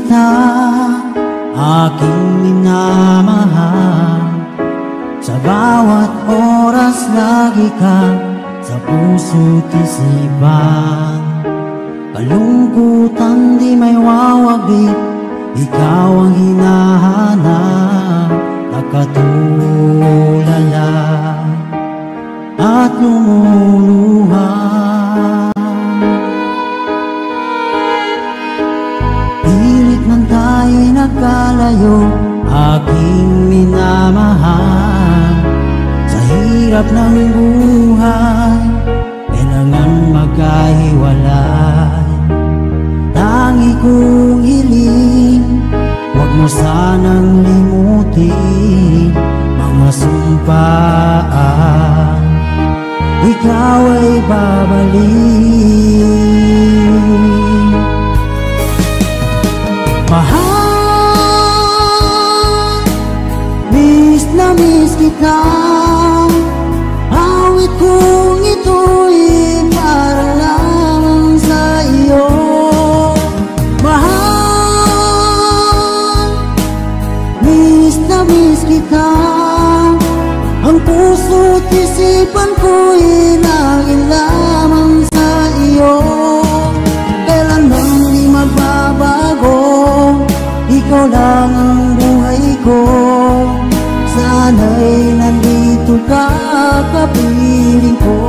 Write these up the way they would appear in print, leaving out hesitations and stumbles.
kita, aking minamahal. Sa bawat oras lagi ka sa puso't isipan. Kalungkutan di may wawaglit, ikaw ang hinahanap. Nakatulala at lumuluha. Pilit man tayo'y nagkalayo, aking minamahal. Sa hirap ng buhay, kailangan magkahiwalay. Tangi kong hiling, huwag mo sanang limutin mga sumpaan. Ikaw ay babalik. Mahal, miss na miss kita. Awit kong ito'y para lamang sa iyo. Mahal, miss na miss kita. Ang puso't isipan ko'y naging lamang sa iyo. Kailan nang di magbabago, ikaw lang ang buhay ko. Sana'y nandito ka, kapiling ko.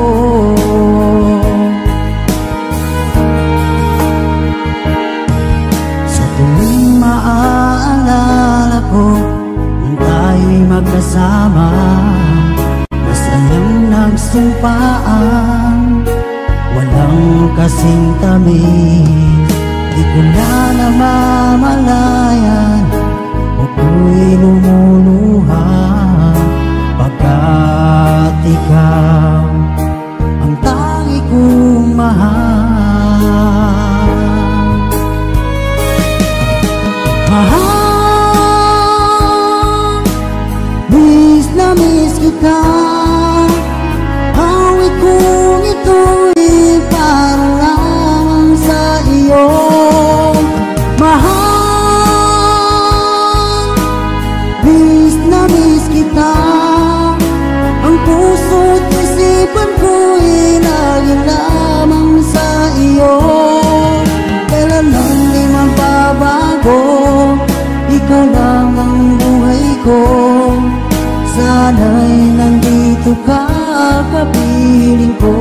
Sa tuwing maaalala ko kung tayo'y magkasama, masayang nagsumpaan, walang kasing tamis. Di ko na namamalayan, ako'y lumuluha pagkat ikaw ang tangi kong mahal. Mahal, miss na miss kita. Awit kong ito'y para lamang sa iyo. Mahal, miss na miss kita. Ang puso't isipan ko'y laging lamang sa iyo. Kailan lang di magbabago, ikaw lang ang buhay ko. Sana'y nandito ka, kapiling ko.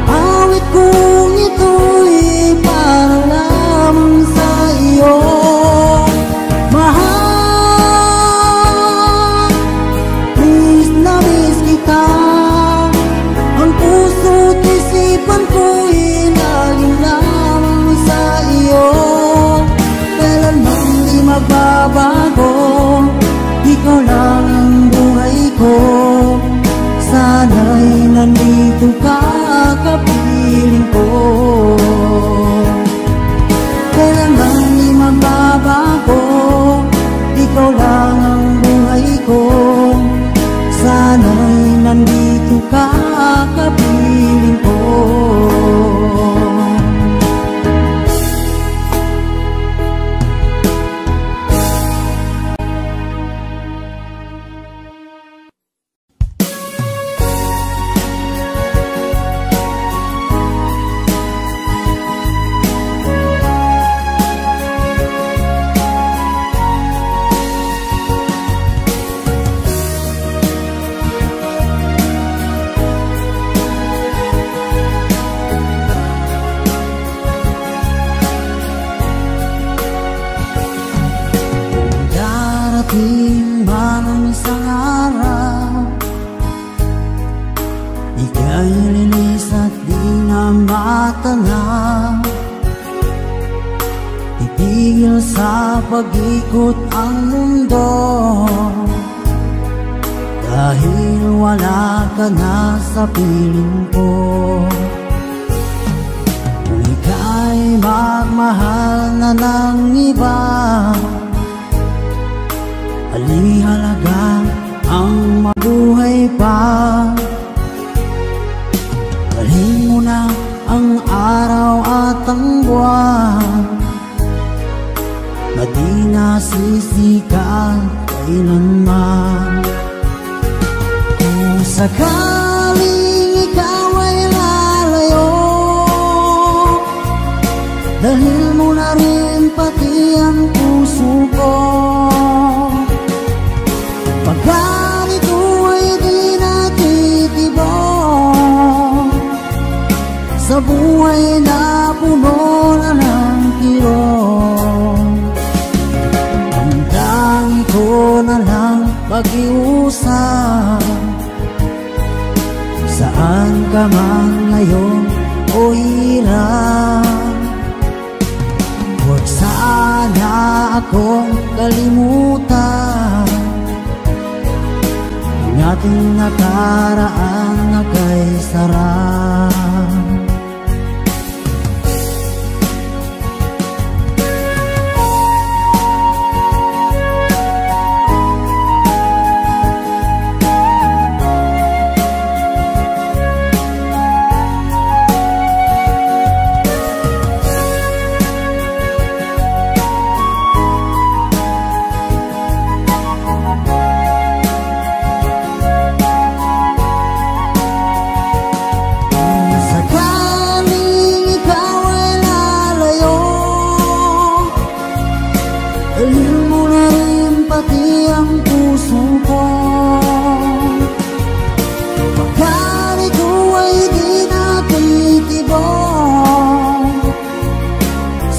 Awit kong ito'y para lamang sa iyo. Mahal, miss na miss kita. Ang puso't isipan ko'y laging lamang sa iyo. Kailan man di magbabago, ikaw lang ang buhay ko. Sana'y nandito ka, kapiling ko. Kailan bang di magbabago, ikaw lang ang buhay ko. Sana'y nandito ka, kapiling ko. Umikot ang mundo dahil wala ka na sa piling ko. Kung ika'y magmahal na ng iba, alihalaga ang mabuhay pa. Dalhin mo na ang araw at ang buwan na di nasisikat kailanman. Kung sakaling ikaw ay lalayo, dalhin mo na rin pati ang puso ko. Pagkat ito ay di natitibok sa buhay na puno na ng kirot, ang tangi ko na lang pag-iusap. Saan ka man ngayon o hirap, huwag sana akong kalimutan ang ating nakaraan na kay sarap.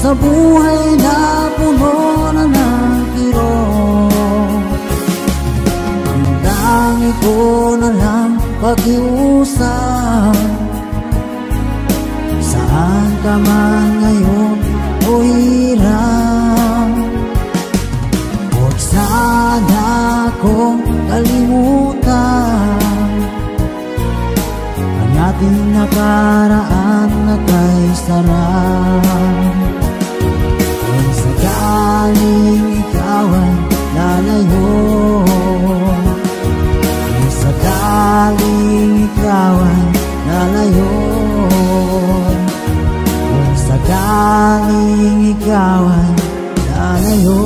Sa buhay na puno na ng kirot, ang tangi ko na lang pag-iusap. Saan ka man ngayon o hirap, huwag sana akong kalimutan ang ating nakaraan na kay sarap. Kung sakaling ikaw ay lalayo, kung sakaling ikaw ay lalayo, kung sakaling ikaw ay lalayo.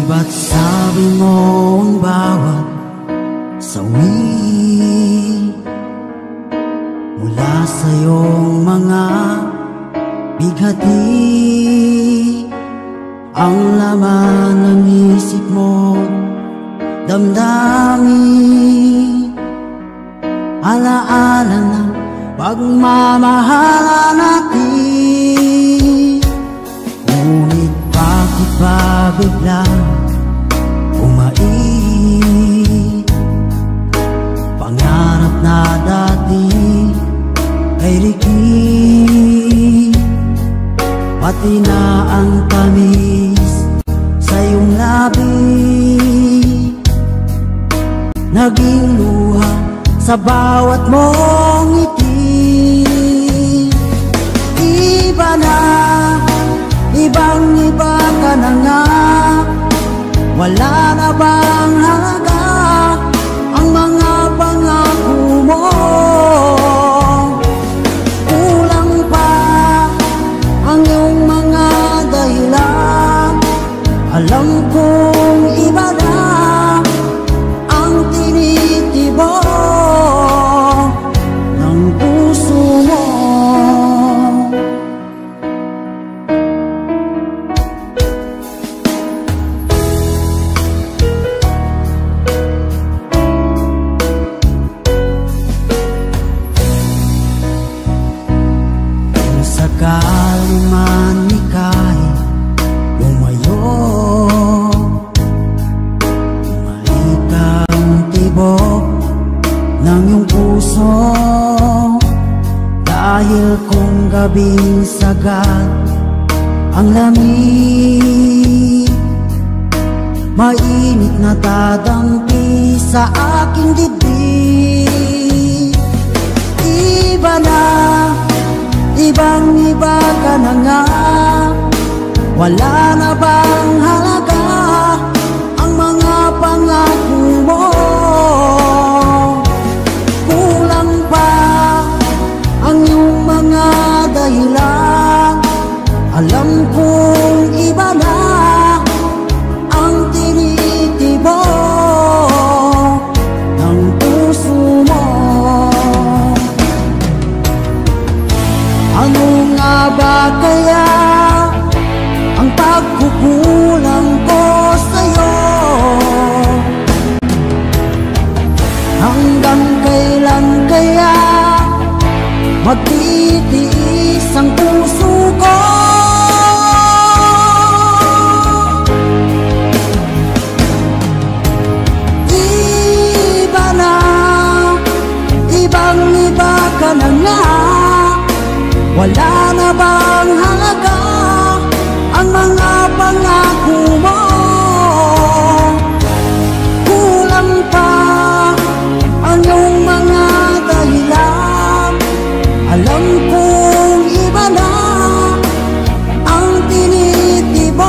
Ba't sabi mo ang bawat sawi mula sa iyong mga bighati, ang laman ng isip mo, damdamin, alaala ng pagmamahala natin. Ngunit bakit ba biglang pangarap na dati ay rikip, pati na ang tamis sa iyong labi, naging luha sa bawat mong ngiti. Iba na, ibang-iba ka na nga, wala na bang halaga ang mga pangako mo? Kulang pa ang iyong mga dahilan, alam kong iba na ang tinitibok ng puso mo. ng iyong puso. Dahil kung gabing sagad ang lamig, mainit na dadampi sa aking dibdib. Iba na, ibang-iba ka na nga. Wala na bang halaga ang mga pangako mo? Kulang pa ang iyong mga dahilan. Alam kong iba na ang tinitibok ng puso mo. Ano nga ba kaya ang pagkukulang ko sa'yo? Hanggang kailan kaya magtitiis ang puso ko? Iba na, ibang-iba ka na nga. Wala na bang halaga ang mga pangako mo? Kulang pa ang iyong mga dahilan. Alam kong iba na ang tinitibok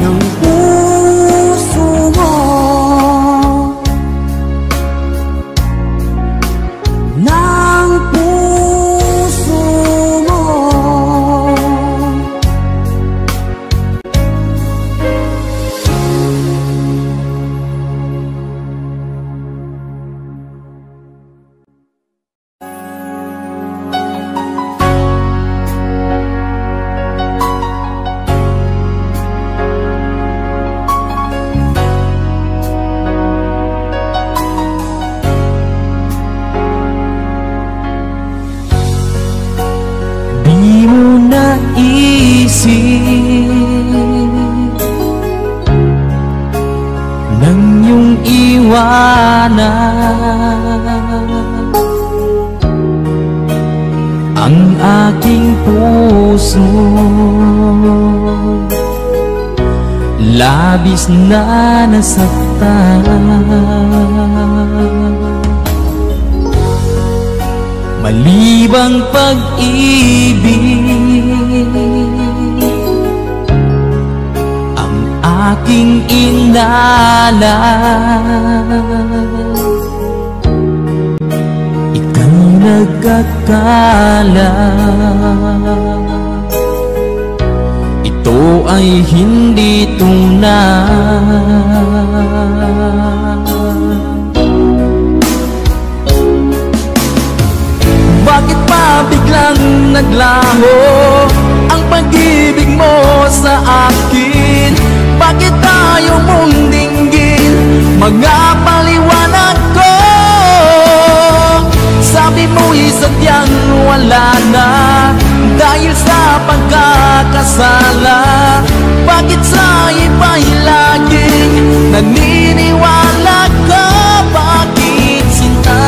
ng puso mo. Ng puso mo. Di mo naisip nang iyong iwanan ang aking puso. Labis na nasaktan, malibang pag-ibig ang aking inalan. Ikaw nagkakala ito ay hindi tunay. Bakit pa biglang naglaho ang pag-ibig mo sa akin? Bakit tayo mong dinggin mga paliwanag ko? Sabi mo'y sadyang wala na dahil sa pagkakasala. Bakit sa iba'y laging naniniwala ka? Bakit sinta?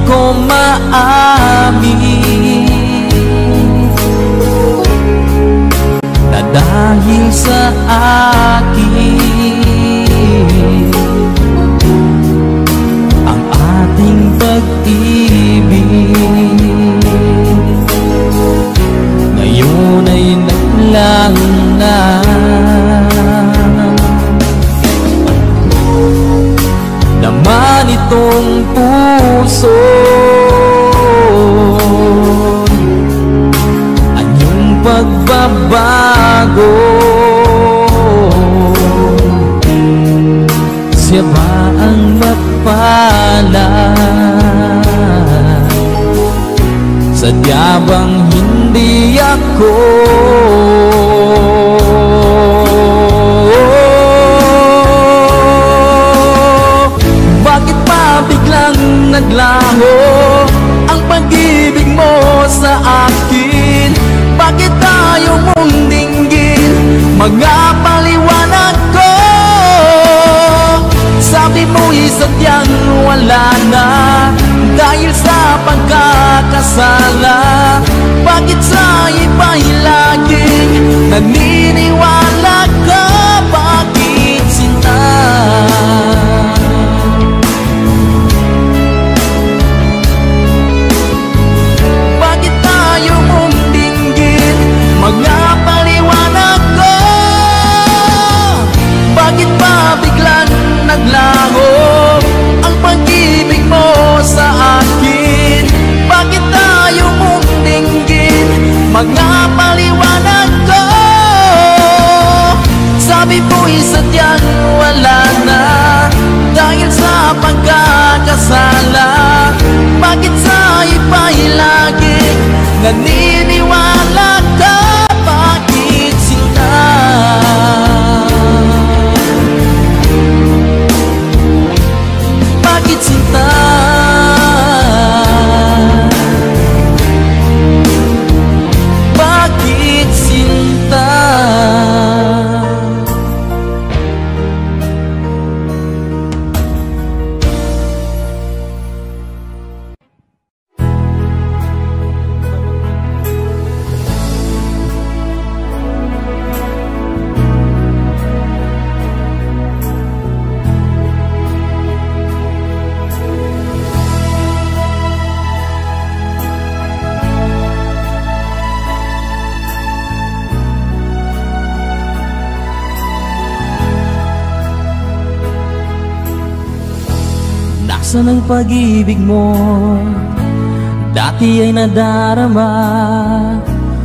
Ko maamin na dahil sa akin ang ating pag-ibig ngayon ay naglang na. Naman itong puso anyong pagbabago. Siya ba ang mapala? Sadya bang hindi ako? Bakit pa biglang naglaho ang pag-ibig mo sa akin? Bakit tayo mong dinggin? Mga paliwanag ko. Sabi mo'y sadyang wala na dahil sa pagkakasala. Bakit sa iba'y laging naniniwala ka? Bakit sinta? Bakit tayo mong dinggin? Mga paliwanag ko. Bakit ba biglang naglaho ang pag-ibig mo sa akin? Bakit tayo mong dinggin? Mga paliwanag ko. Sabi mo'y sadyang wala na dahil sa pagkakasala. Bakit sa iba'y laging naniniwala ka? Bakit sinta? Bakit sinta? Bakit sinta? Nasaan ang pag-ibig mo? Dati ay nadarama,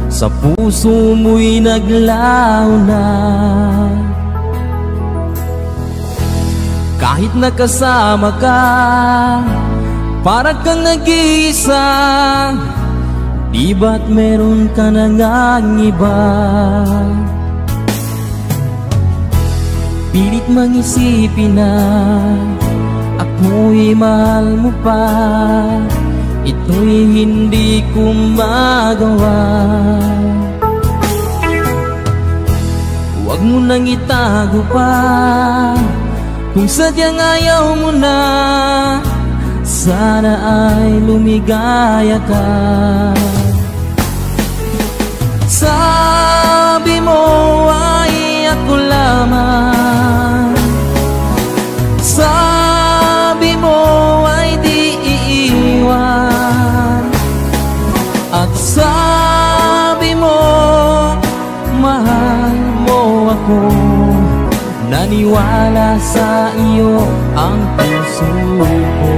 sa puso mo'y naglaho na. Kahit nakasama ka, para kang nag-iisa. Di ba't meron ka na ngang iba? Pilit mang isipin na ako'y mahal mo pa, ito'y hindi ko magawa. Huwag mo nang itago pa, kung sadyang ayaw mo na, sana ay lumigaya ka. Sabi mo ay ako lamang, sabi mo ay di iiwan, at sabi mo mahal mo ako. Naniwala sa iyo ang puso ko.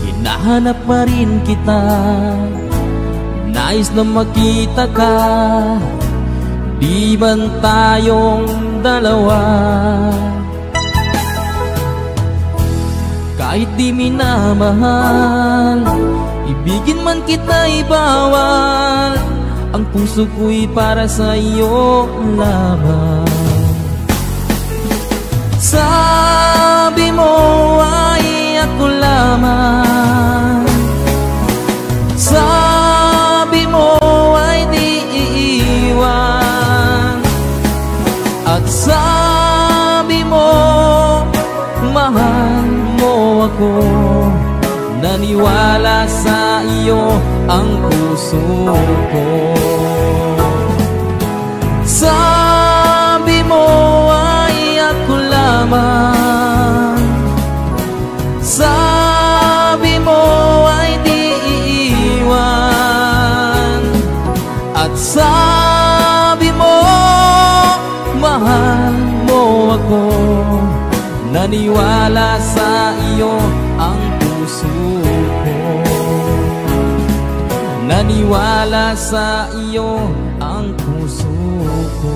Hinahanap pa rin kita, nais na makita ka. Di ban tayong dalawa? Kahit di minamahal, ibigin man kita'y bawal. Ang puso ko'y para sa iyo lamang. Sabi mo ay ako lamang, sabi mo ay di iiwan, at sabi mo mahal mo ako. Naniwala sa iyo ang puso ko. Sabi mo ay ako lamang, sabi mo ay di iiwan, at sabi mo mahal mo ako. Naniwala sa iyo ang puso ko. Naniwala sa iyo ang puso ko.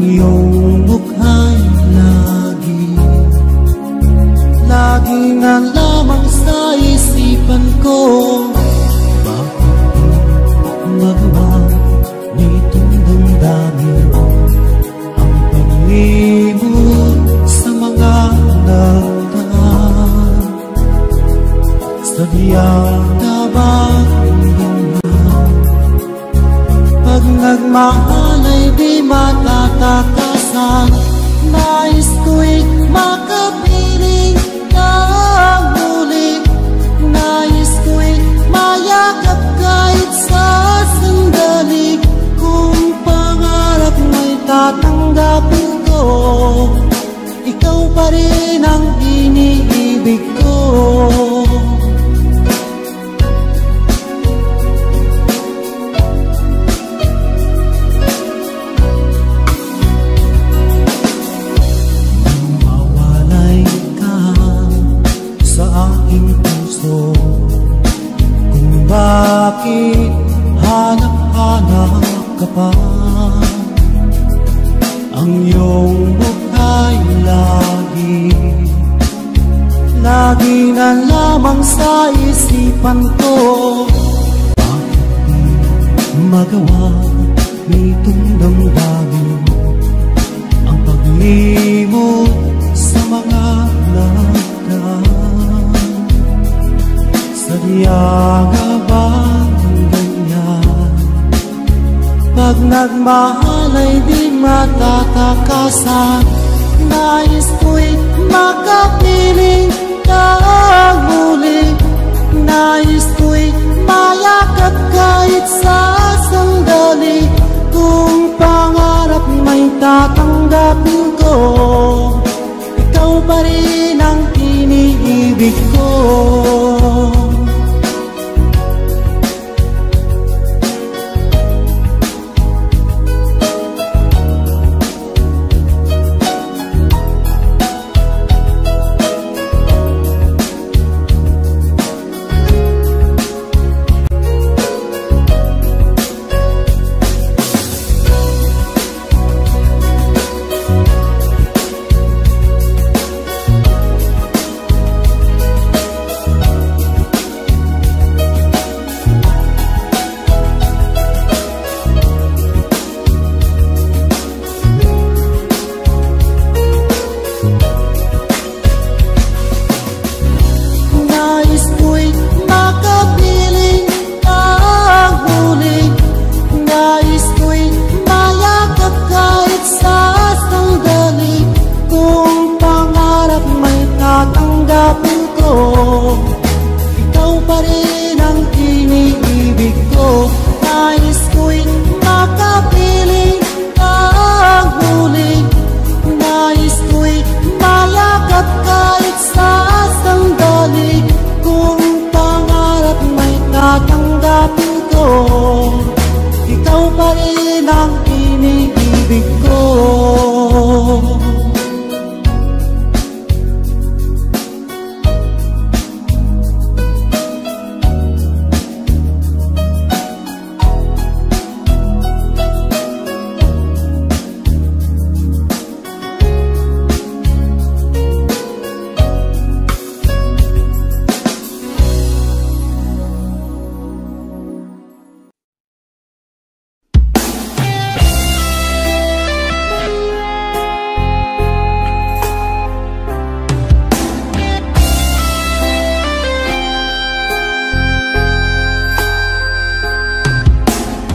iyong mukha'y lagi na lamang sa isipan ko. Bakit magawa nitong damdamin ang pag-ibig sa mga nagdaan? Sadyang pag nagmahal ay di matatakasan. Nais ko'y makapiling ng muli. Nais ko'y mayakap kahit sa sandali. Kung pangarap mo'y tatanggapin ko, ikaw pa rin ang iniibig ko. Bakit hanap-hanap ka pa? Ang iyong mukha'y lagi na lamang sa isipan ko. Bakit di magawa nitong damdamin ang paglimot sa mga nagdaan? Sadya nga bang ganyan? Pag nagmahal ay di matatakasan. Nais ko'y makapiling ng muli. Nais ko'y mayakap kahit sa sandali. Kung pangarap may tatanggapin ko, ikaw pa rin ang iniibig ko. Ikaw pa rin ang iniibig ko. Nais ko'y makapiling ang huli. Nais ko'y mayakap kahit sa sandali. Kung pangarap may tatanggapin ko, ikaw pa rin ang iniibig ko.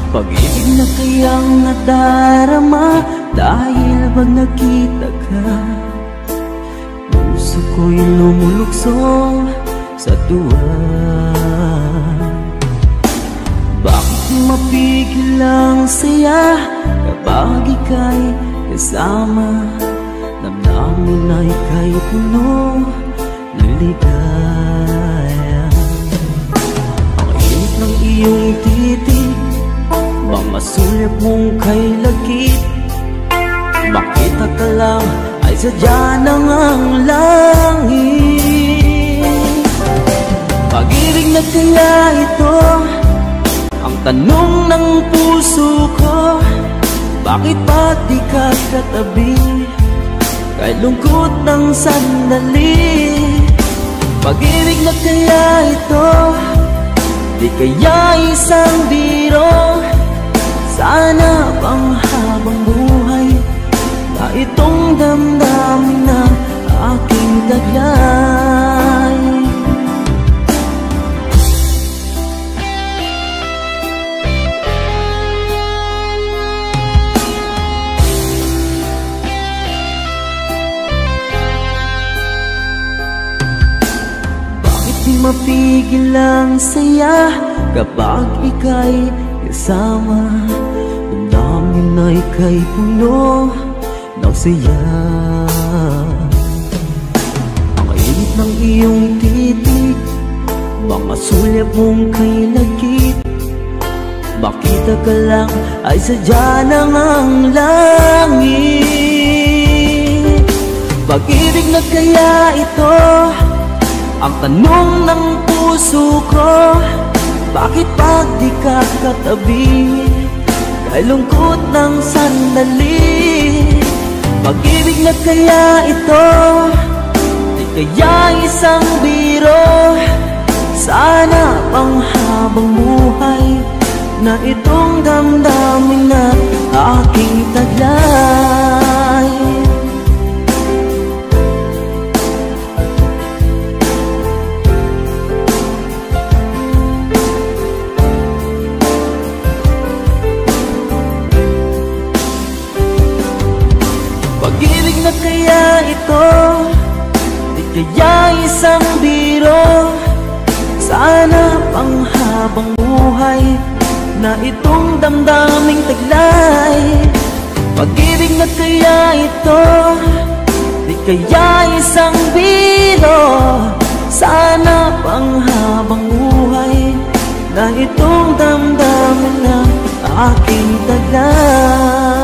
Pag-ibig na kayang nadarama dahil pag nakita ka, puso ko'y lumuluksong sa tuwa. Bakit mapigil ang saya kapag ika'y kasama? Damdamin na ika'y puno ng ligaya. Ang init ng iyong titig, bang masulip mong kay lagkit. Makita ka lang ay sadya ng ang langit. Pag-ibig na kaya ito ang tanong ng puso ko. Bakit ba di ka katabi? Kahit lungkot ng sandali. Pag-ibig na kaya ito? Di kaya isang biro? Sana pang habang buhay na itong damdamin na aking taglay. Di mapigil ang saya kapag ika'y kasama. Damdamin na ika'y puno ng saya. Ang init ng iyong titig, mga sulyap mong kay lagkit. Makita ka lang ay sadya ng ang langit. Pag-ibig na kaya ito? Ang tanong ng puso ko, bakit pag di ka katabi? Kay lungkot ng sandali. Pag-ibig na kaya ito? Di kaya isang biro? Sana pang habang buhay na itong damdamin na aking taglay. Pag-ibig na kaya ito? Di kaya isang biro? Sana pang habang buhay na itong damdaming taglay. Pag-ibig na kaya ito? Di kaya isang biro? Sana pang habang buhay na itong damdamin na aking taglay.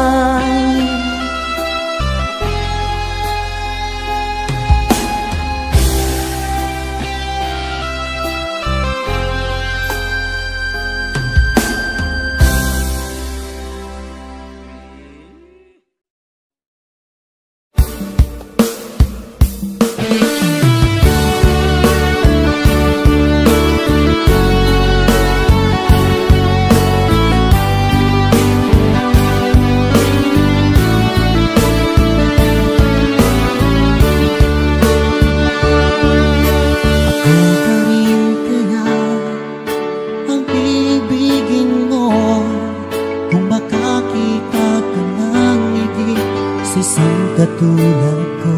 Katulad ko,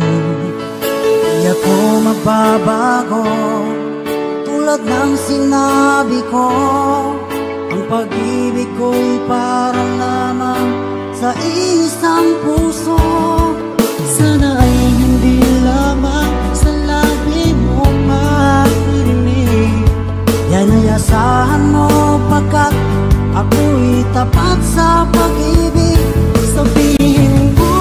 di ako magbabago. Tulad ng sinabi ko, ang pag-ibig ko'y parang lamang sa isang puso. Sana ay hindi lamang sa labi mo maririnig. Yan ay asahan mo pagkat ako'y tapat sa pag-ibig. Sabihin mo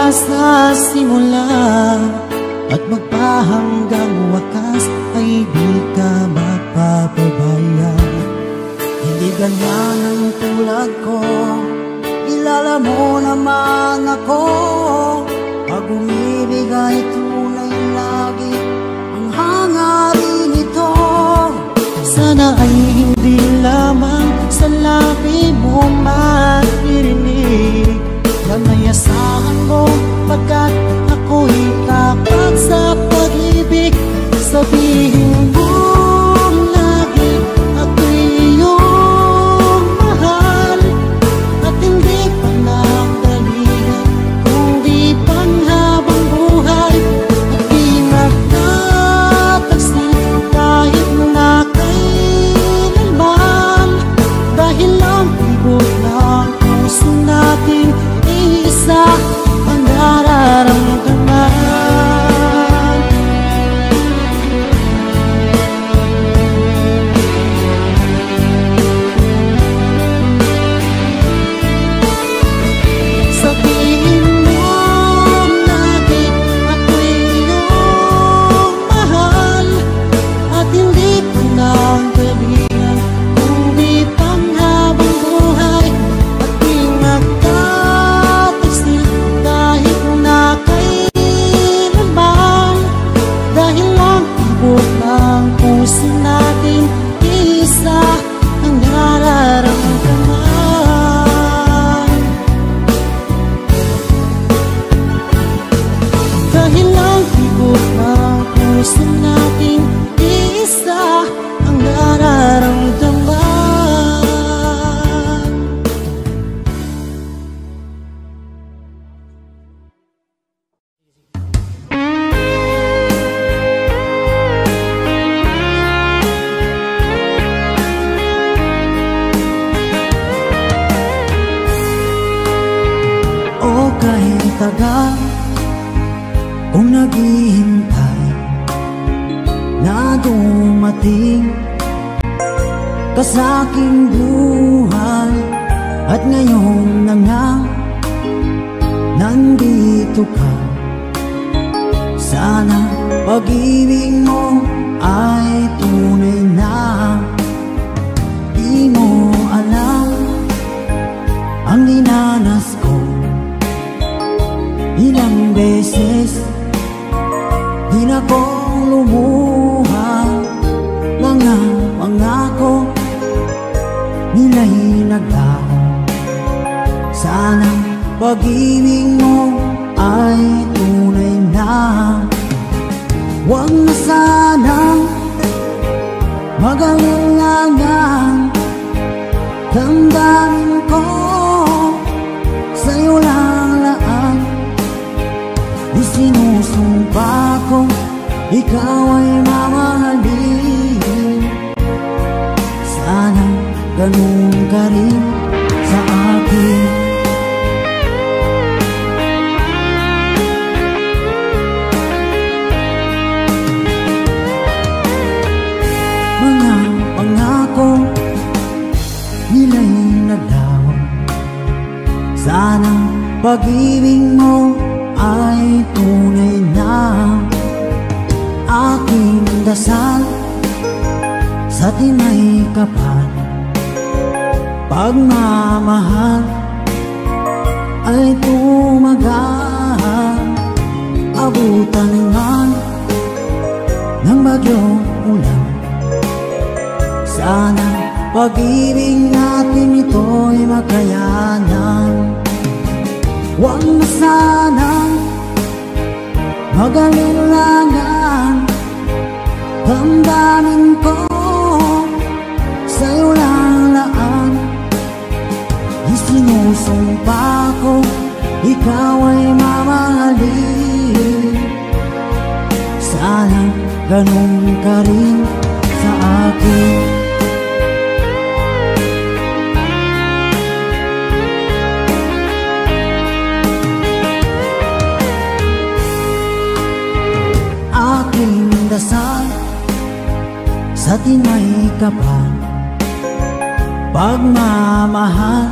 sa simula at magpahanggang wakas ay di ka magpapabaya. Hindi ganyan ang tulad ko, kilala mo naman ako. Pag umibig ay tunay lagi ang hangarin ito. Sana ay hindi lamang sa labi mo maririnig. Yan ay asahan mo pagkat ako'y tapat sa pag-ibig. Sabihin mo lagi ako'y iyong mahal at hindi pa nagdalihan kundi panghabang buhay. At di magtatagsil kahit na kailan tagal kung naghihintay na dumating ka sa aking buhay. At ngayon na nga nandito ka, sana pag-ibig mo ay tunay na. Di mo alam ang dinanas ko, ilang beses din akong lumuha. Mga pangako nila'y naglaho, sana pag-ibig mo ay tunay na. Huwag na sanang mag-alinlangan, damdamin ko sa'yo lang laan. Isinusumpa ko ikaw ay mamahalin, sana ganun ka rin sa akin. Mga pangako nila'y naglaho, sana pag-ibig mo ay tunay na. Aking dasal sa tinay kapal, pagmamahal ay tumagal. Abutan man ng bagyong ulan, sana pag-ibig natin ito'y makayanan. Huwag na sanang mag-alinlangan, damdamin ko sa'yo lang laan. Isinusumpa ko ikaw ay mamahalin, sana ganun ka rin sa akin. Aking dasal sa tinay kapal, pagmamahal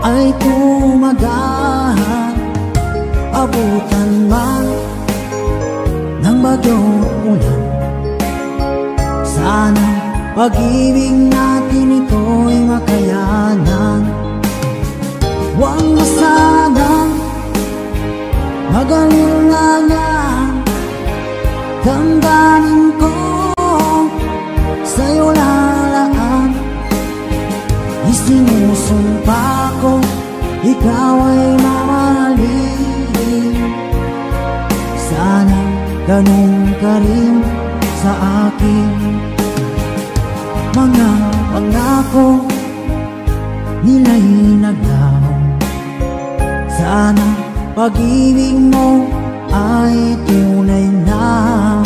ay tumagal. Abutan man ng bagyong ulan, sana pag-ibig natin ito'y makayanan. Huwag na sanang mag-alinlangan, damdamin ko sa'yo lalaan. Isinusumpa ko ikaw ay mamahalin, sana ganun ka rin sa akin. Mga pangako nila'y naglaho, sana pag-ibig mo ay tunay na.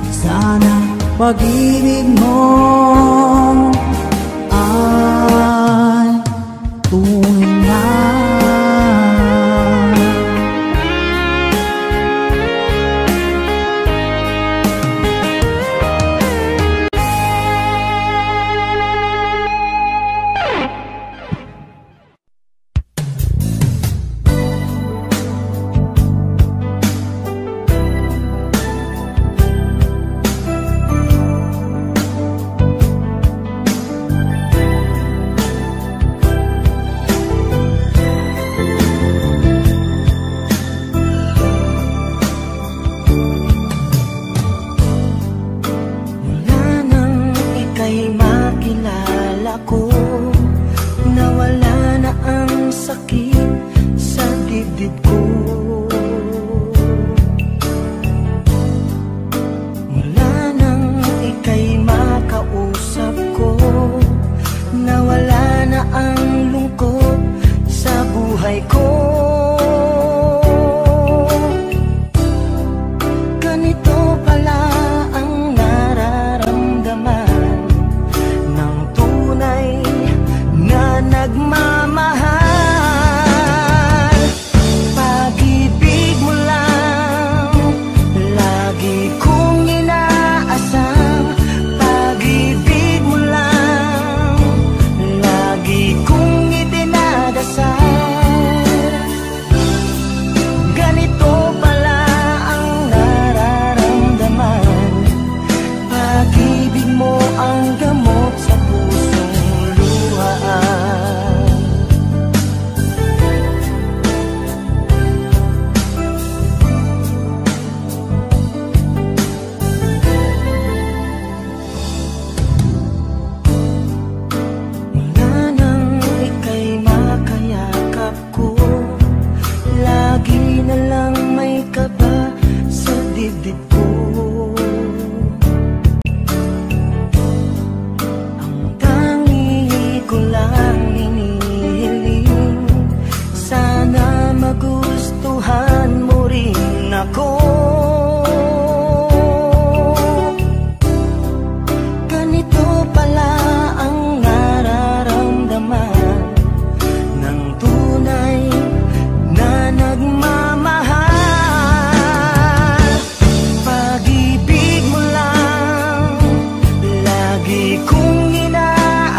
Sana pag-ibig mo ay tunay na. Tunay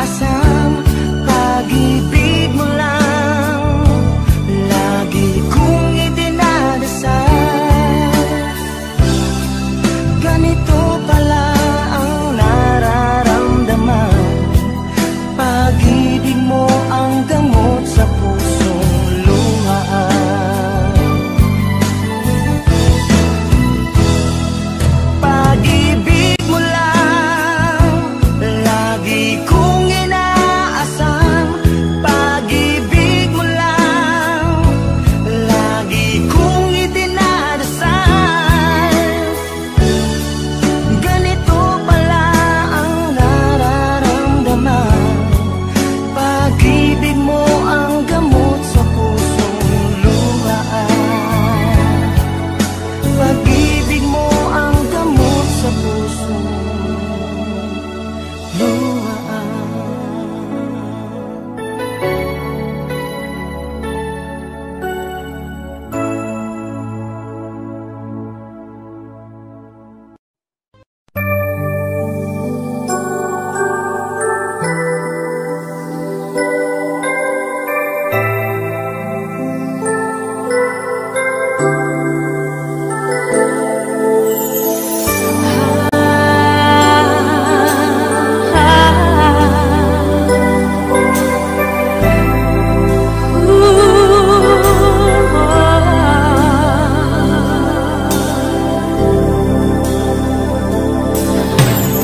inaasam, pag-ibig mo lang lagi kong idinadasal. Ganito pala ang nararamdaman, pag-ibig mo ang gamot sa pusong luhaan. Pag-ibig mo lang lagi kong inaasam, pag-ibig mo lang lagi kong idinadasal. Ganito pala ang nararamdaman, pag-ibig mo ang gamot sa pusong luhaan. Pag-ibig mo ang gamot sa pusong luhaan.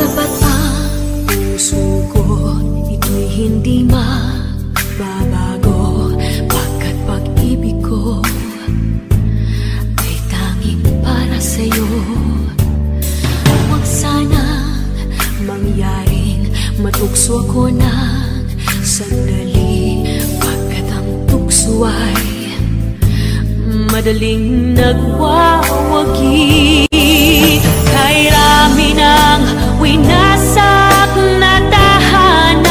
Tapat ang puso ko, ito'y hindi magbabago, pagkat pag-ibig ko ay tanging para sa'yo. Huwag sanang mangyaring matukso ako ng sandali, pagkat ang tukso ay madaling nagwawagi. Kay rami ng winasak na tahanan,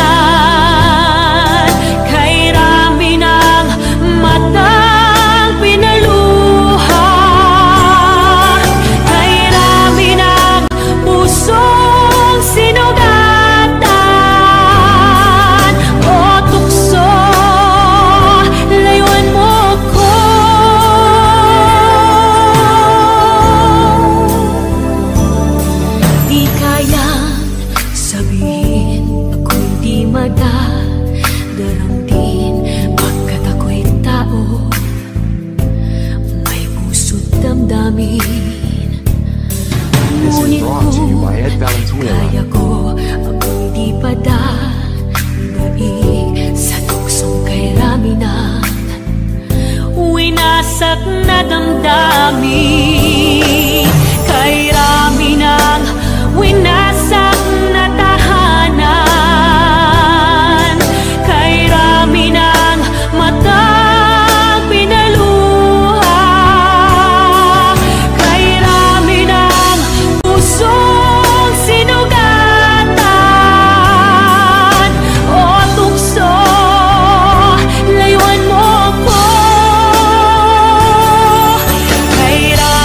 kay rami ng matang pinaluha, kay rami ng pusong sinugatan. O tukso, layuan mo ko. Di kayang sabihin ako'y di madaramdin, pagkat ako'y tao, may puso't damdamin. This is Ngunit brought to you kung by Ed Valenzuela. kaya ko, ako'y di padadaig sa tuksong kay rami ng winasak na damdamin. Kay rami ng winasak na tahanan, kay rami ng matang pinaluha, kay rami ng pusong sinugatan. O tukso, layuan mo ko. Kay rami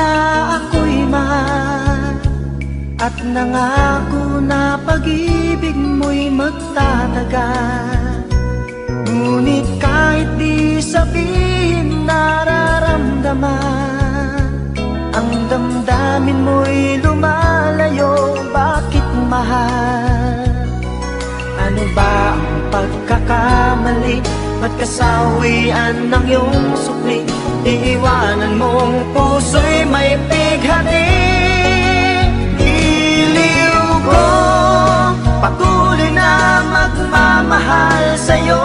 na ako'y mahal, at nangako na pag-ibig mo'y magtatagal. Ngunit kahit di sabihin nararamdaman, ang damdamin mo'y lumalayo. Bakit mahal? Ano ba ang pagkakamali? Ba't kasawian ng iyong sukli? Iiwanan mong puso'y may pighati. Iliw ko, patuloy na magmamahal sa'yo.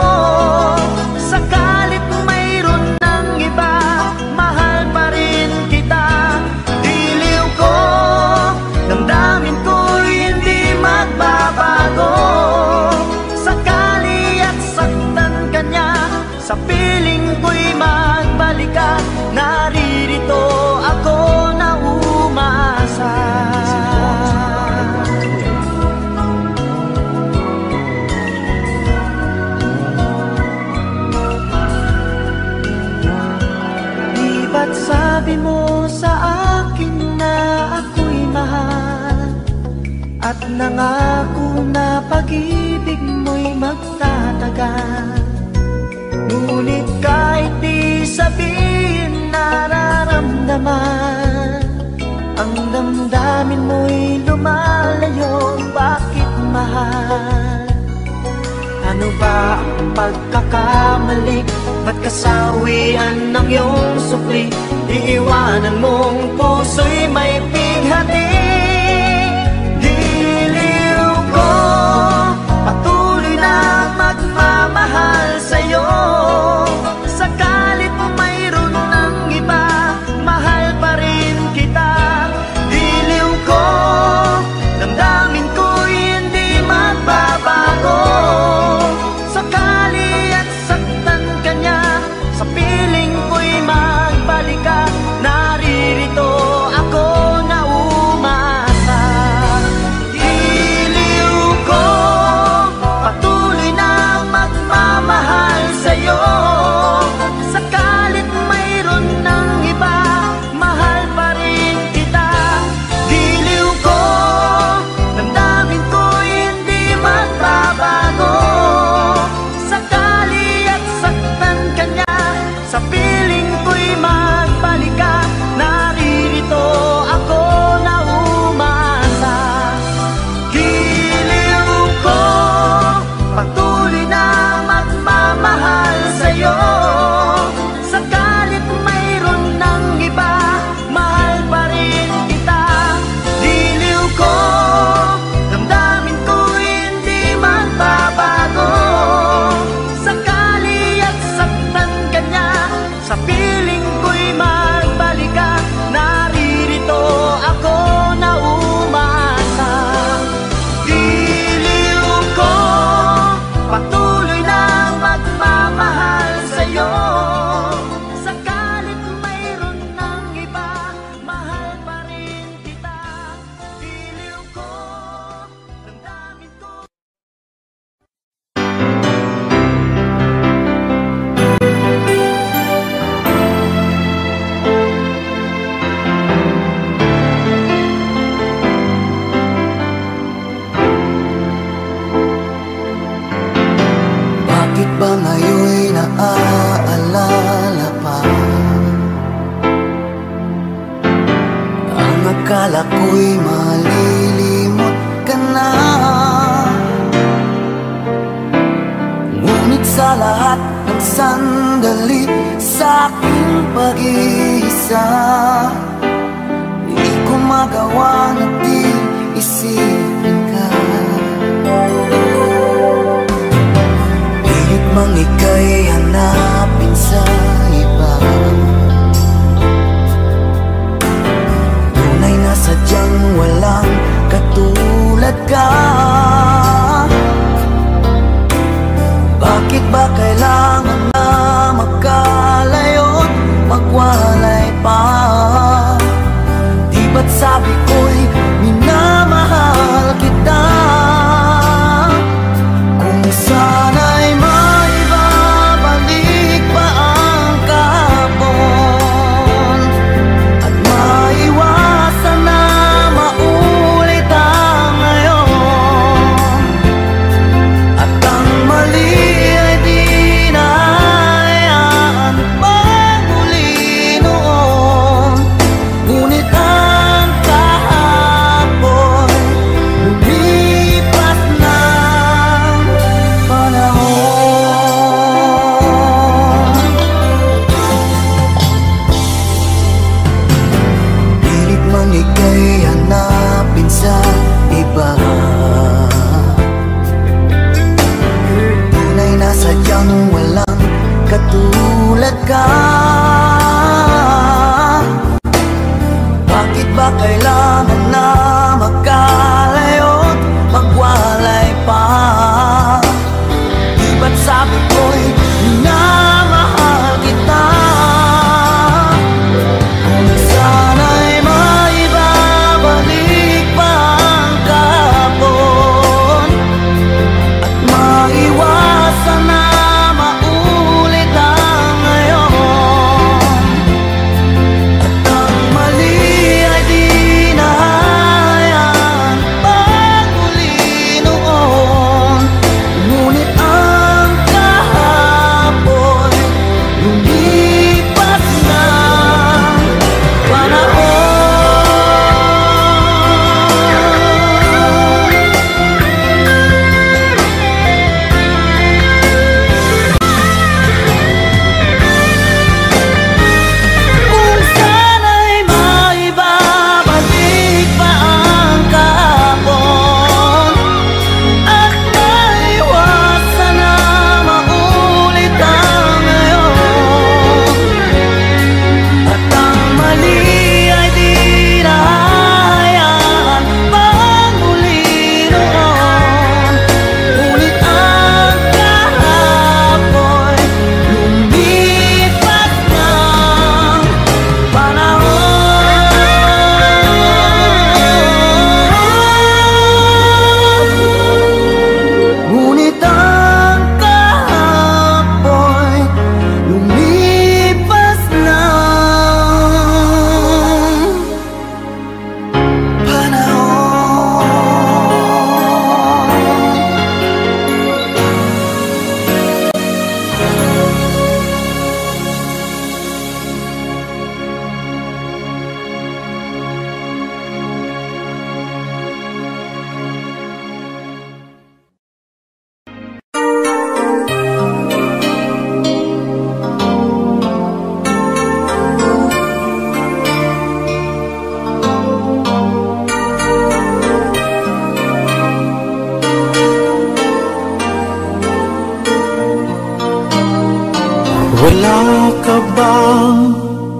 Sakalit mayroon ng iba, mahal pa rin kita. Iliw ko, damdamin ko'y hindi magbabago. Sakali at saktan ka niya, sa piling ko'y magbalik ka. Naririto ako na umasa. Di ba't sabi mo sa akin na ako'y mahal, at nangako na pag-ibig mo'y magtatagal. Ngunit kahit di sabihin nararamdaman, ang damdamin mo'y lumalayo. Bakit mahal? Ano ba ang pagkakamali? Ba't kasawian ng iyong sukli? Iiwanan mong puso'y may pighati. Diliw ko, patuloy na magmamahal sa'yo. Sakalit mayroon ng iba, mahal pa rin kita. Diliw ko, damdamin ko'y hindi magbabago. Sakali at saktan ka niya, sa piling ko'y magbalik ka. Naririto ako na umasa. Diliw ko, patuloy na magmamahal sa'yo. Sakalit mayroon ng iba, mahal pa rin kita. Diliw ko, damdamin ko'y hindi magbabago. Sakali at saktan ka niya, sa piling ko'y magbalik ka. Naririto ako na umasa. Diliw ko, patuloy na magmamahal sa'yo. Sakalit mayroon ng iba, mahal pa rin kita. Diliw ko, damdamin ko'y hindi magbabago. Sakali at saktan ka niya, sa piling ko'y magbalik ka. Naririto ako na umasa. Diliw ko, patuloy na magmamahal sa'yo. Sakalit mayroon ng iba, mahal pa rin kita. Diliw ko, damdamin ko. Bakit ba ngayon'y naaalala pa ang akala ko'y malilimot ka na? Ngunit sa lahat ng sandali sa aking pag-iisa, di ko magawa na di isipin ka. Pilit mang ika'y hanapin sa iba, tunay na sadyang walang katulad ka. Bakit ba kailangan na magkalayo't magwalay pa? Di ba't sabi ko'y minamahal kita? Kung sana'y maibabalik pa ang kahapon, at may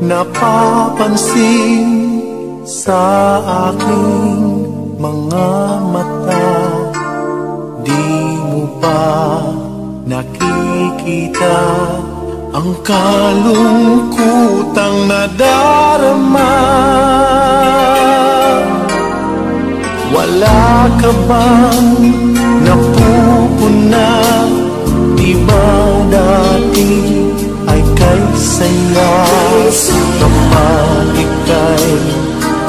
napapansin sa aking mga mata. Di mo pa nakikita ang kalungkutang nadarama. Wala ka bang napupuna? Di ba dati ay kay saya? Kapag ika'y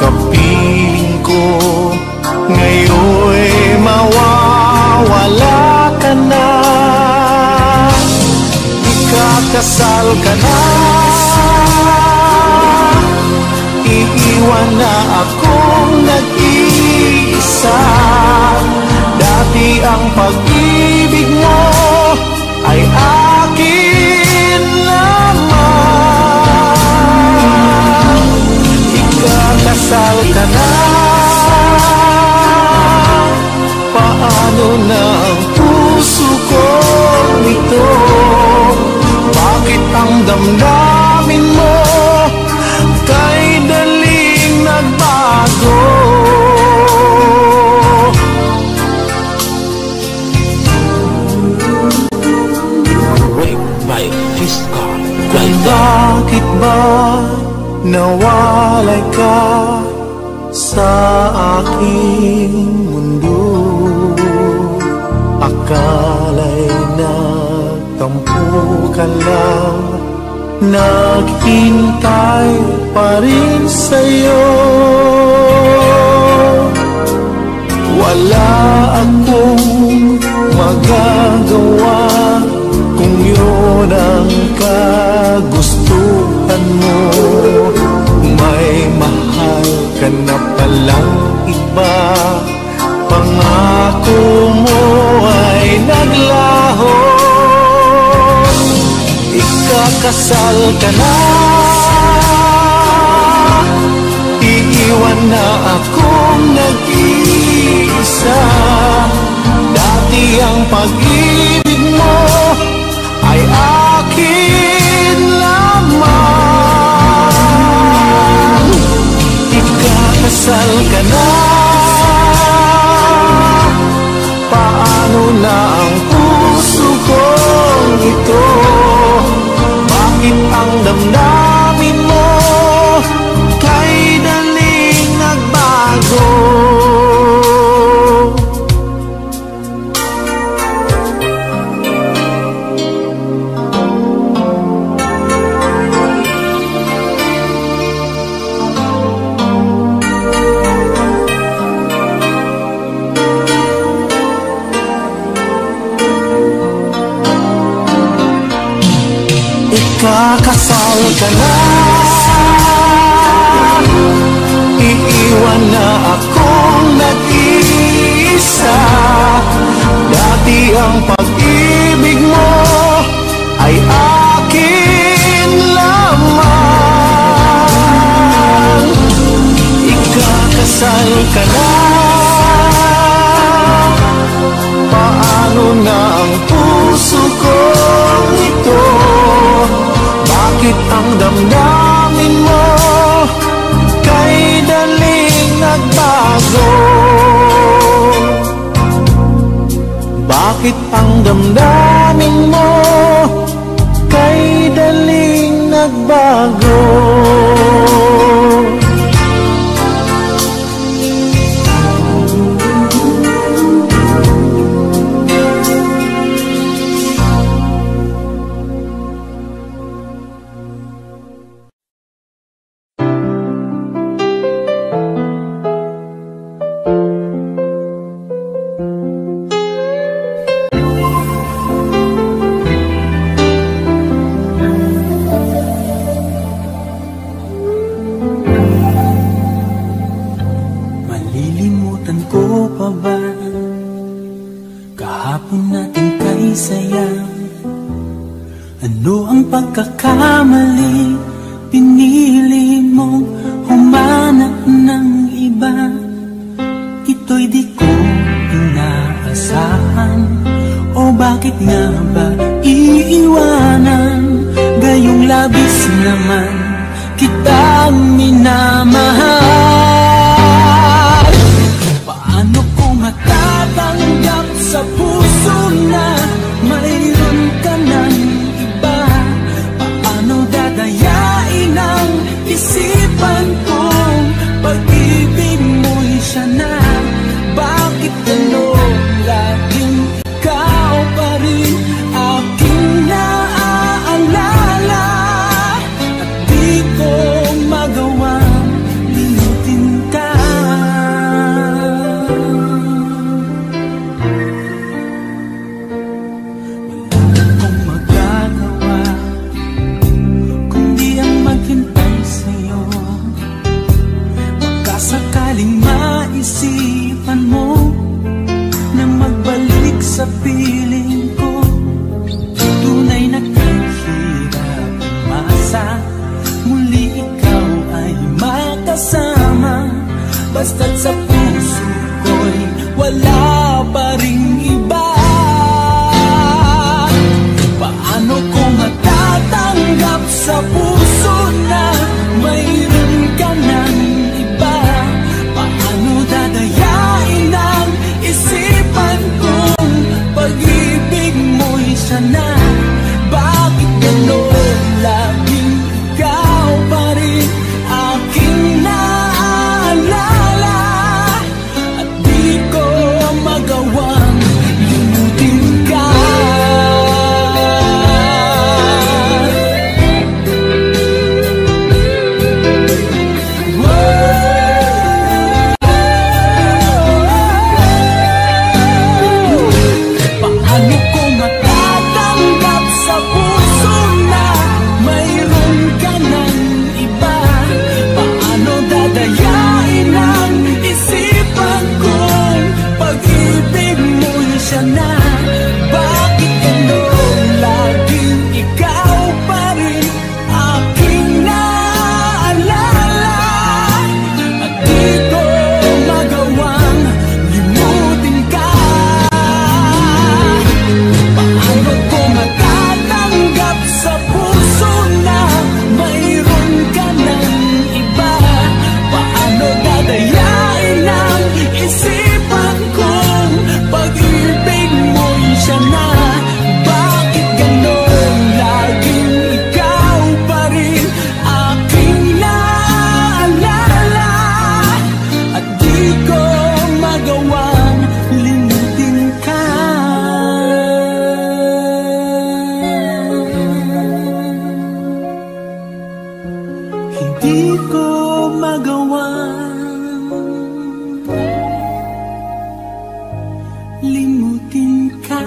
kapiling ko, ngayon'y mawawala ka na. Ikakasal ka na, iiwan na akong nag-iisa. Dati ang pag-ibig mo ay akin lamang. Ikakasal ka na, paano na ang puso kong ito? Bakit ang damdamin mo kay daling nagbago? Bakit ba nawalay ka sa aking mundo? Akala'y nagtampo ka lang, naghintay pa rin sa'yo. Wala akong magagawa kung yun ang kagustuhan mo. May mahal ka na palang iba, pangako mo ay naglaho. Ikakasal ka na, iiwan na akong nag-iisa. Dati ang pag-ibig mo ay akin lamang. Ikakasal ka na, paano na ang puso kong ito? Bakit ang damdamin mo kay daling nagbago? Ikakasal ka na, iiwan na akong nag-iisa. Dati ang pag-ibig mo ay akin lamang. Ikakasal ka na, paano na ang puso kong ito? Bakit ang damdamin mo kay daling nagbago? Bakit ang damdamin mo kay daling nagbago? Pagkakamali, pinili mong humanap ng iba. Ito'y di ko inaasahan. O bakit nga ba iiwanan? Gayong labis naman kita kitang minamahal. Paano ko matatanggap sa puso na mayroon ka ng iba? Paano dadayain ang isipan kong pag-ibig mo'y siya na? Bakit gano'n laging ikaw pa rin aking naaalala? At di ko magawang limutin ka. Wala akong magagawa kundi ang maghintay sa'yo. Baka sakaling maisipan mo na magbalik sa piling ko. Tunay na kahirap umasa, muli ikaw ay makasama. Basta't sa puso ko'y wala pa ring iba. Paano ko matatanggap sa puso na mayroon ka ng iba? Paano dadayain ang isipan kong pag-ibig mo'y siya na? Bakit gano'n laging ikaw pa rin aking naaalala? At di ko magawang limutin ka. Paano ko matatanggap sa puso na mayroon ka ng iba? Paano dadayain ang isipan kong pag-ibig mo'y siya na? Bakit gano'n laging ikaw pa rin aking naaalala? At di ko magawang limutin ka. Paano ko matatanggap sa puso na mayroon ka ng iba? Paano dadayain ang isipan kong pag-ibig mo'y siya na? Bakit gano'n laging ikaw pa rin aking naaalala? At di ko magawang limutin ka. Hindi ko magawang limutin ka.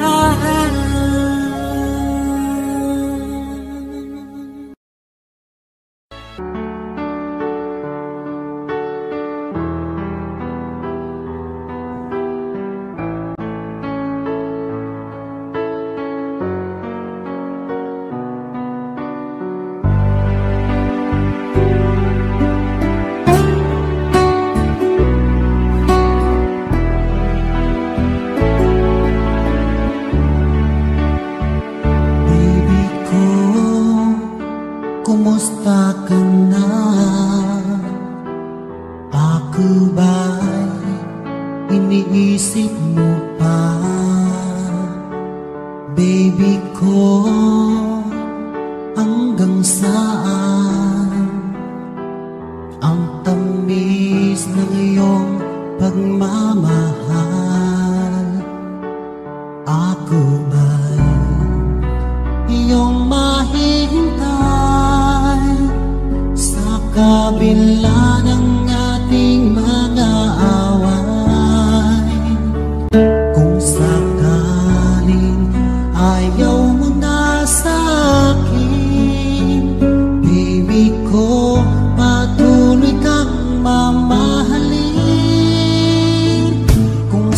Baby ko, kumusta ka na? Ako ba'y iniisip mo pa? Baby ko, hanggang saan ang tamis ng iyong pagmamahal? Ako ba'y iyong mahihintay sa kabila ng ating mga away? Kung sakaling ayaw mo na sa akin, baby ko, patuloy kang mamahalin. Kung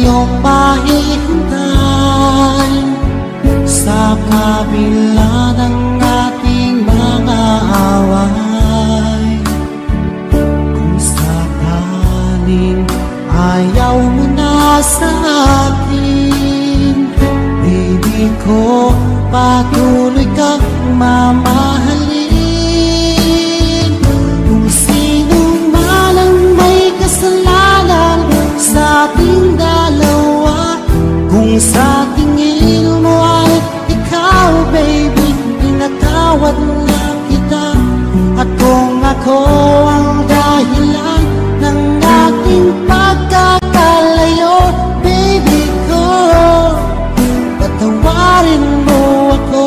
iyong mahihintay sa kabila ng ating mga away. Kung sakaling ayaw mo na sa akin, baby ko, patuloy kang mamahalin. Kung sino man ang may kasalanan sa ating dalawa, kung sa tingin mo ay ikaw, baby, pinatawad na kita. At kung ako ang dahilan ng ating pagkakalayo, baby ko, patawarin mo ako.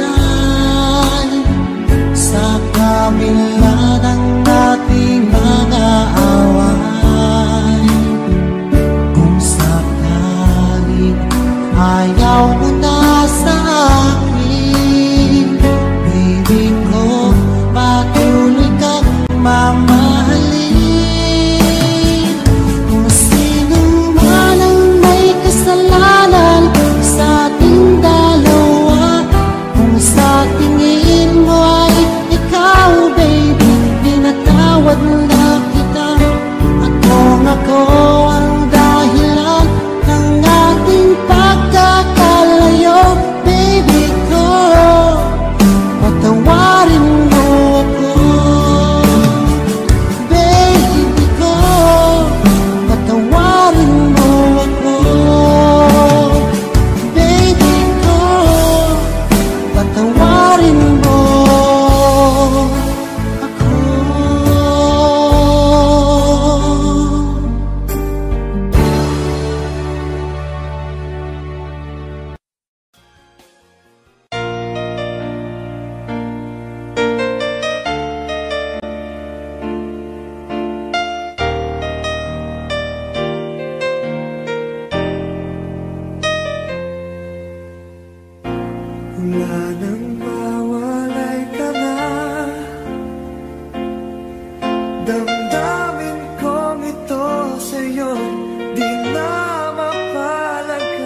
Mahihintay sa kabila ng ating mga away. Kung sakaling ayaw mo na sa akin, baby ko, patuloy kang mamahalin. Kung sino man ang may kasalanan sa ating dalawa, sa tingin mo ay ikaw, baby, pinatawad na kita. At kung ako ang dahilan ng ating pagkakalayo, baby ko, patawarin mo ako. Baby ko, patawarin mo ako. Baby ko, patawarin mo ako. Wala nang mawalay ka na, damdamin kong ito sa'yo di na mapalagay.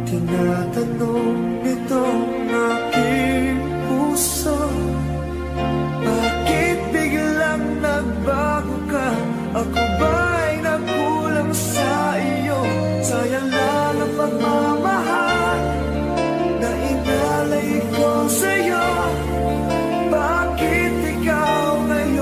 Tinatanong nitong aking puso, bakit biglang nagbago ka? Ako ba'y nagkulang sa iyo? Sayang lang ang pagmamahal na inalay ko sa'yo. Bakit ikaw ngayon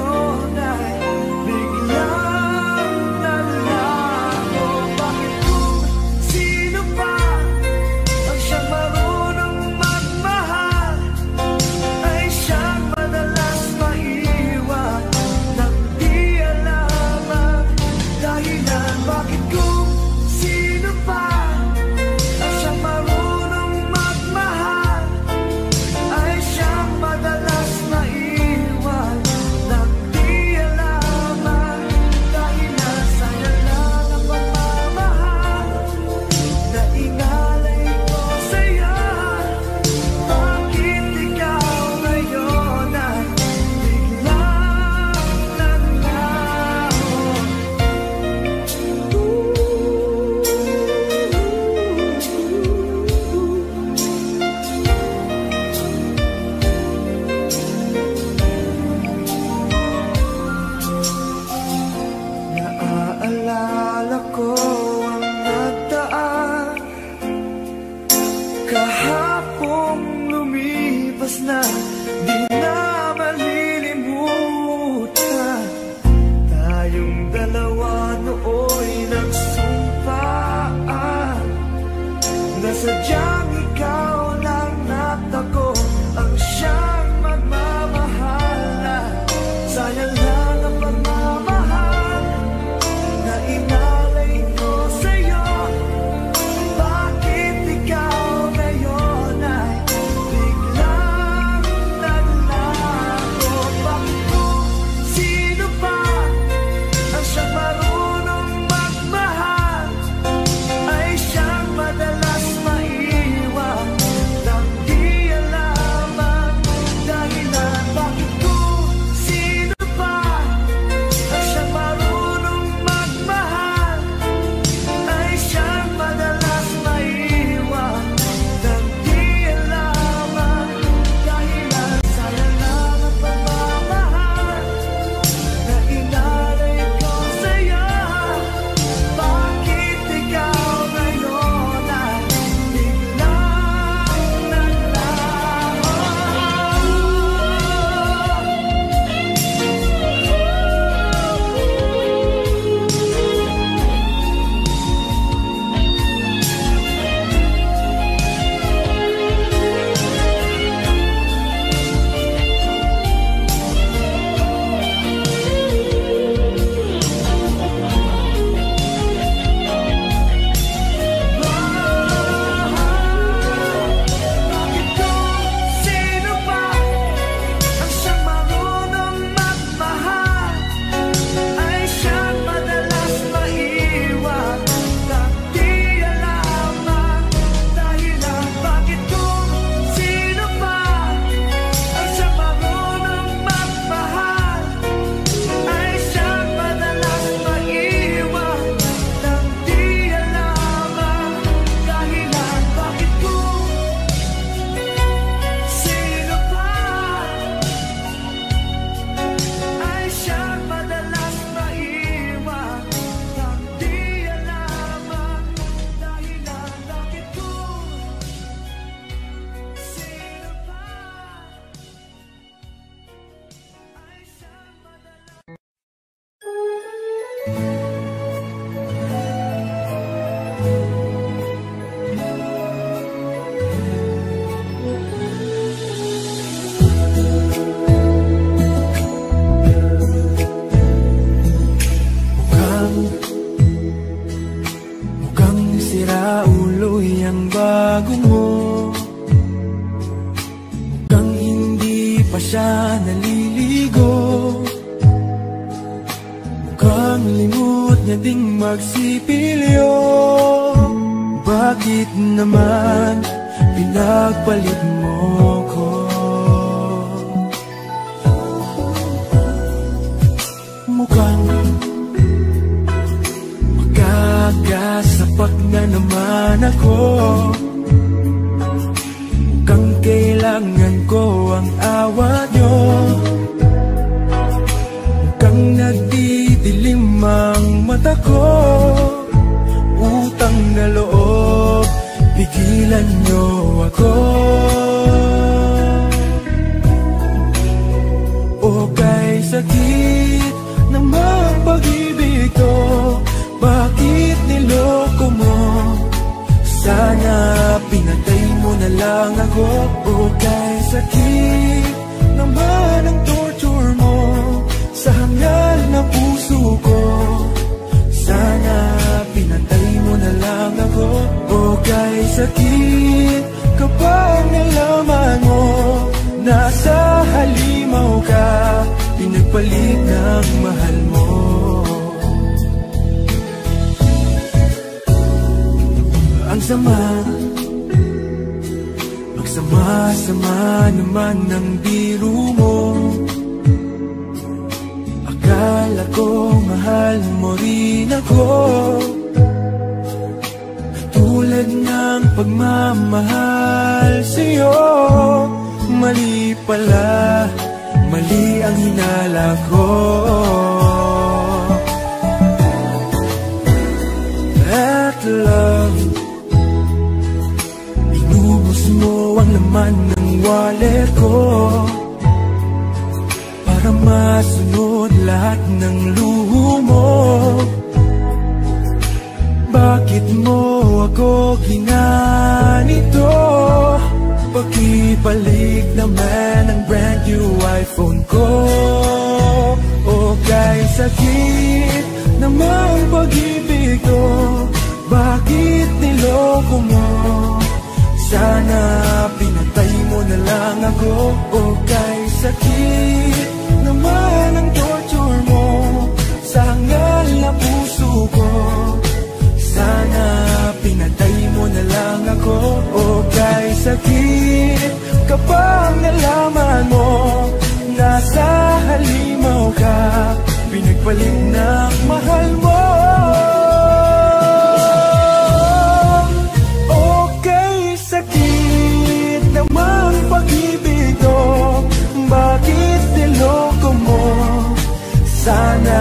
niya ding magsipilyo. Bakit naman pinagpalit mo ko? Mukhang magkakasapat na naman ako. Mukhang kailangan ko ang awa nyo. Mukhang nagdidilim ang mata ko. Utang na loob, pigilan nyo ako. O kay sakit namang pag-ibig to, bakit niloko mo? Sana pinatay mo na lang ako. O kay sakit naman ang torture mo sa hangal na puso ko. Sana pinatay mo na lang ako. O kay sakit kapag nalaman mo nasa halimaw ka, pinagpalit ng mahal mo. Ang sama, magsama-sama naman ng biro mo. Akala ko mahal mo rin ako, katulad ng pagmamahal sa'yo. Mali pala, mali ang hinala ko. At love, inubos mo ang laman ng wallet ko para masunod lahat ng luho mo. Bakit mo ako ginanito? Pakibalik naman ang brand new iPhone ko. O kay sakit namang pag-ibig ko, bakit niloko mo? Sana pinatay mo na lang ako. O kay sakit naman ang torture mo sa hangal na puso ko. Sana pinatay mo na lang ako. O kay sakit kapag nalaman mo nasa halimaw ka, pinagpalit ng mahal mo. O kay sakit namang pag-ibig ko, bakit niloko mo? Sana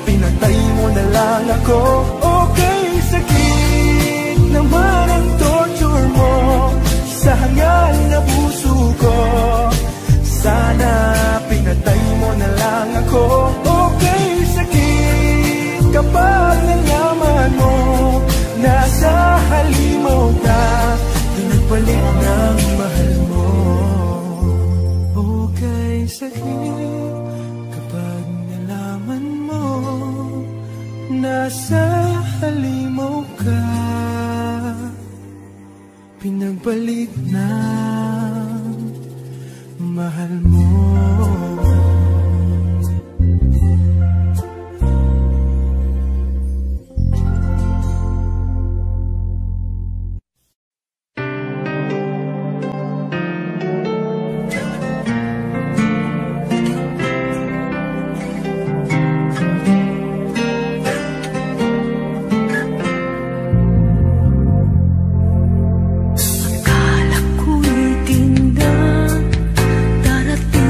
pinatay mo na lang ako. O kay sakit naman ang torture mo sa hangal na puso ko. Sana pinatay mo na lang ako. O kay sakit kapag nalaman mo nasa halimaw ka, pinagpalit ng mahal mo. O kay sakit kapag nalaman mo nasa halimaw ka, pinagpalit ng mahal mo. Akala ko'y tinda, darating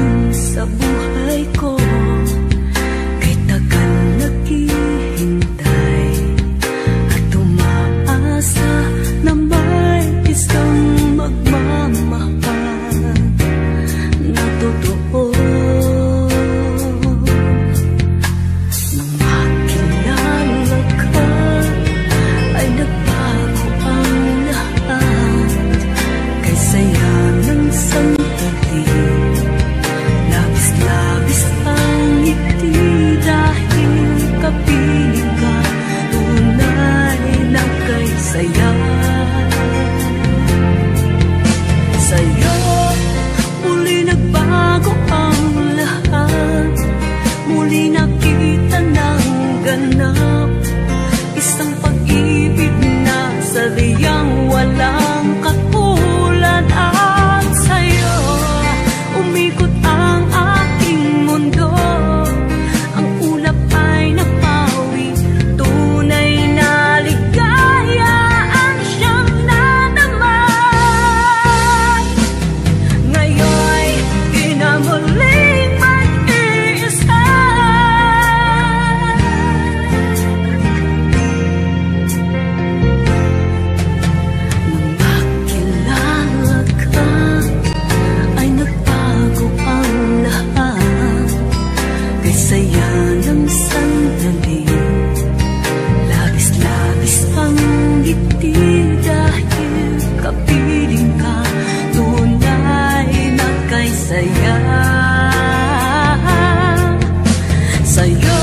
sa'yo.